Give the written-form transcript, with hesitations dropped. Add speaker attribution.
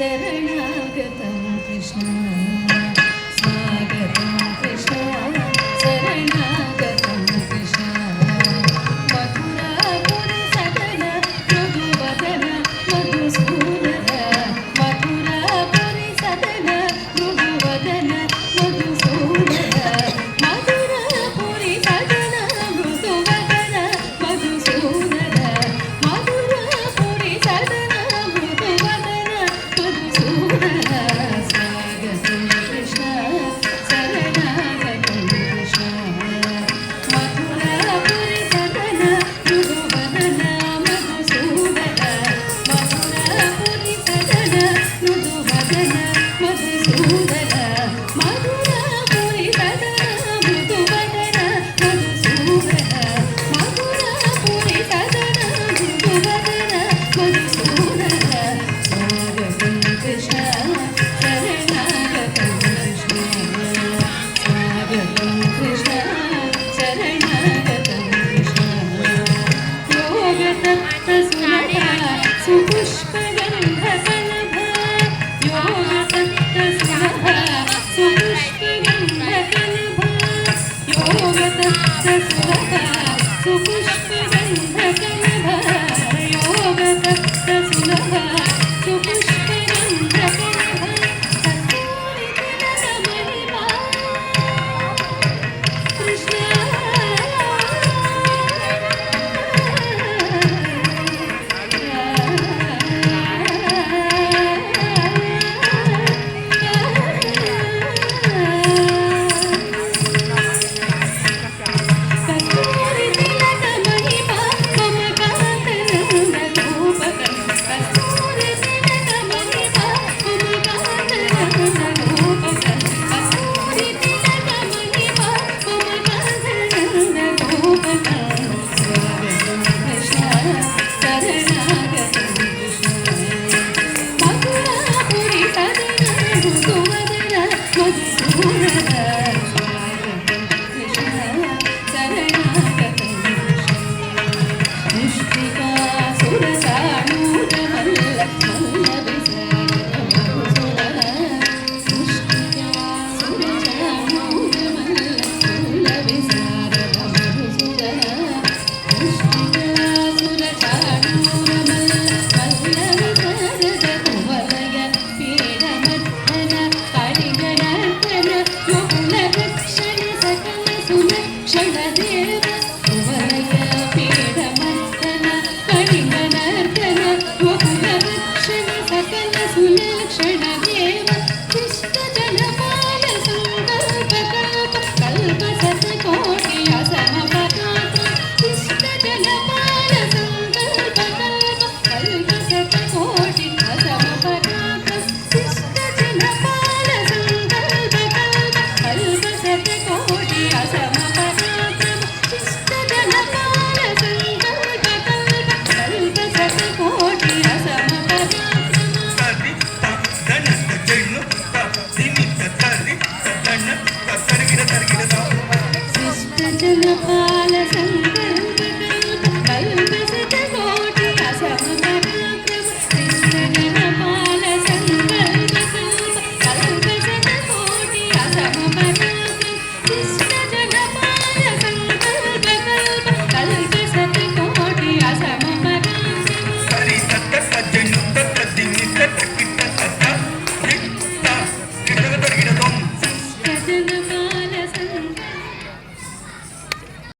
Speaker 1: शरणागतं कृष्ण स्वागतं कृष्ण शरणागतं कृष्ण मथुरापुरी सदन मृदुवदन मधुसूदन मथुरापुरी सदन मृदुवदन मधुसूदन मथुरापुरी सदन मृदुवदन मधुसूदन मथुरापुरी सदन मृदुवदन मधुसूदन स्वागतं कृष्ण शरणागतं कृष्ण मथुरापुरी सदन मृदुवदन मधुसूदन मथुरापुरी सदन मृदुवदन मधुसूदन मथुरापुरी सदन मृदुवदन मधुसूदन मथुरापुरी सदन मृदुवदन मधुसूदन स्वागतं कृष्ण शरणागतं कृष्ण स्वागतं कृष्ण शरणागतं कृष्ण योगतप्तसुलभा सुपुष्पगन्धकलभा योगतप्तसुलभा सुपुष्पगन्धकलभा योगतप्तसुलभा सुपुष्पगन्धकलभा योगतप्तसुलभा सुपुष्पगन्धकलभा कस्तूरितिलकमणिमा कृष्ण सुलक्षण